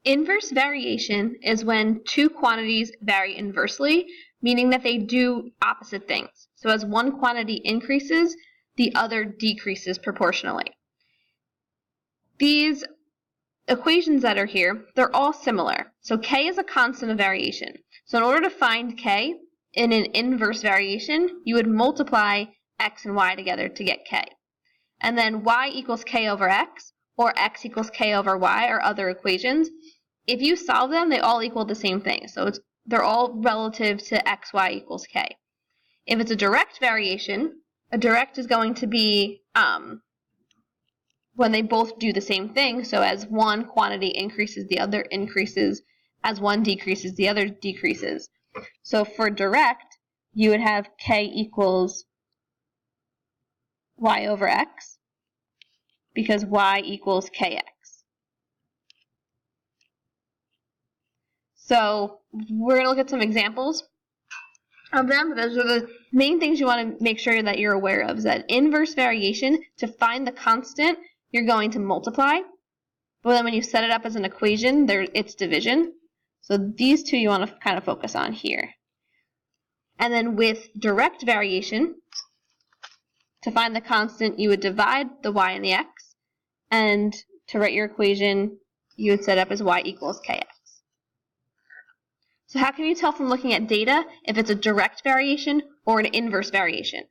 Inverse variation is when two quantities vary inversely, meaning that they do opposite things. So as one quantity increases, the other decreases proportionally. These equations that are here, they're all similar. So k is a constant of variation. So in order to find k in an inverse variation, you would multiply x and y together to get k. And then y equals k over x, or x equals k over y, or other equations. If you solve them, they all equal the same thing. So they're all relative to xy equals k. If it's a direct variation, a direct is going to be when they both do the same thing. So as one quantity increases, the other increases. As one decreases, the other decreases. So for direct, you would have k equals y over x, because y equals kx. So we're going to look at some examples of them. Those are the main things you want to make sure that you're aware of. Is that inverse variation, to find the constant, you're going to multiply. But then when you set it up as an equation, it's division. So these two you want to kind of focus on here. And then with direct variation, to find the constant, you would divide the y and the x. And to write your equation, you would set up as y equals kx. So how can you tell from looking at data if it's a direct variation or an inverse variation?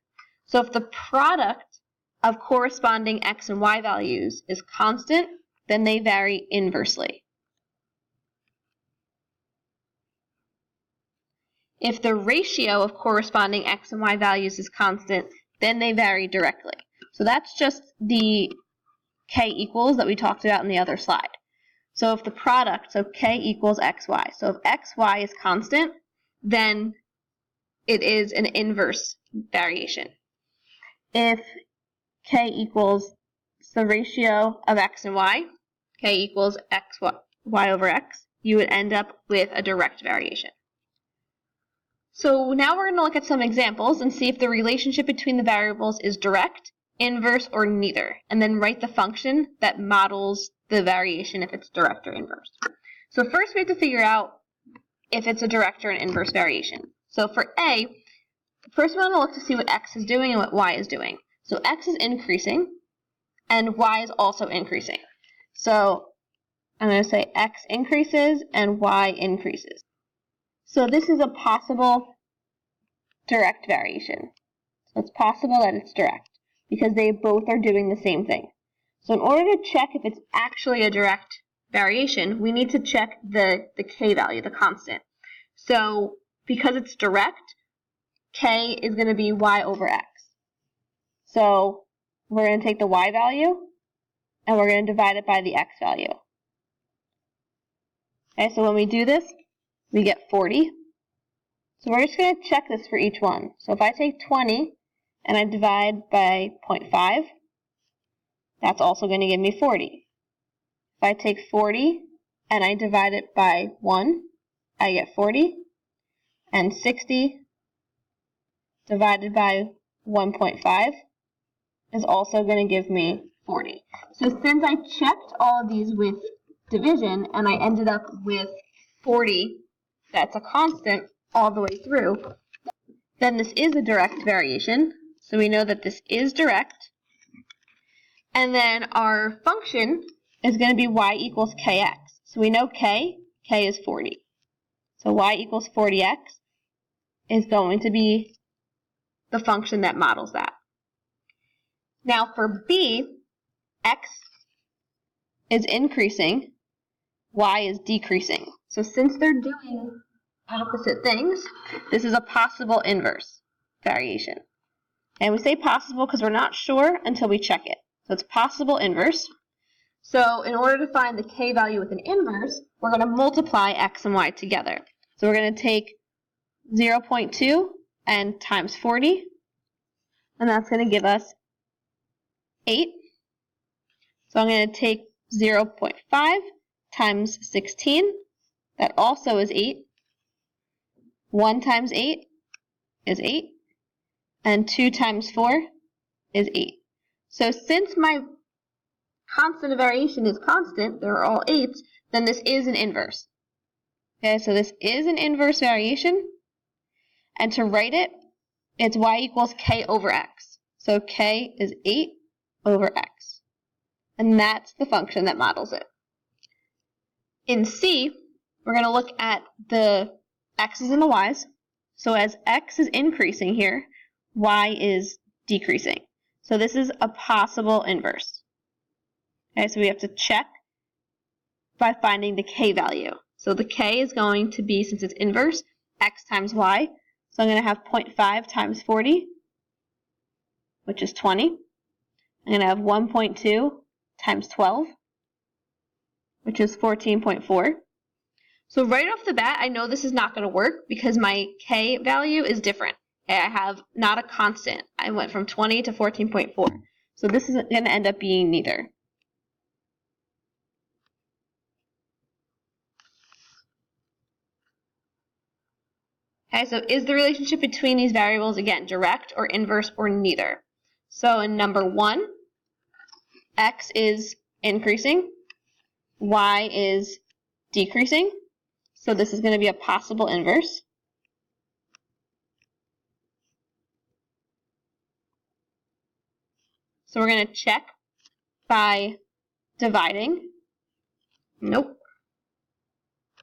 So if the product of corresponding x and y values is constant, then they vary inversely. If the ratio of corresponding x and y values is constant, then they vary directly. So that's just the k equals that we talked about in the other slide. So if the product, so k equals xy, so if xy is constant, then it is an inverse variation. If k equals the ratio of x and y, k equals y over x, you would end up with a direct variation. So now we're going to look at some examples and see if the relationship between the variables is direct, inverse, or neither, and then write the function that models the variation if it's direct or inverse. So first we have to figure out if it's a direct or an inverse variation. So for A, first we want to look to see what x is doing and what y is doing. So x is increasing and y is also increasing. So I'm going to say x increases and y increases. So this is a possible direct variation. So it's possible that it's direct because they both are doing the same thing. So in order to check if it's actually a direct variation, we need to check the k value, the constant. So because it's direct, k is going to be y over x. So we're going to take the y value and we're going to divide it by the x value. Okay, so when we do this, we get 40. So we're just going to check this for each one. So if I take 20 and I divide by 0.5, that's also going to give me 40. If I take 40 and I divide it by 1, I get 40. And 60 divided by 1.5 is also going to give me 40. So since I checked all of these with division and I ended up with 40, that's a constant all the way through, then this is a direct variation. So we know that this is direct. And then our function is going to be y equals kx. So we know k is 40. So y equals 40x is going to be the function that models that. Now for B, x is increasing, y is decreasing. So since they're doing opposite things, this is a possible inverse variation. And we say possible because we're not sure until we check it. So it's possible inverse. So in order to find the k value with an inverse, we're going to multiply x and y together. So we're going to take 0.2 and times 40, and that's going to give us 8. So I'm going to take 0.5 times 16, that also is 8. 1 times 8 is 8, and 2 times 4 is 8. So since my constant of variation is constant, they're all 8s, then this is an inverse. Okay, so this is an inverse variation. And to write it, it's y equals k over x. So k is 8 over x. And that's the function that models it. In C, we're going to look at the x's and the y's. So as x is increasing here, y is decreasing. So this is a possible inverse. Okay, so we have to check by finding the k value. So the k is going to be, since it's inverse, x times y. So I'm going to have 0.5 times 40, which is 20. I'm going to have 1.2 times 12, which is 14.4. So right off the bat, I know this is not going to work because my k value is different. Okay, I have not a constant. I went from 20 to 14.4. So this is going to end up being neither. Okay, so is the relationship between these variables, again, direct or inverse or neither? So in number 1, x is increasing, y is decreasing. So this is going to be a possible inverse. So we're going to check by dividing. Nope.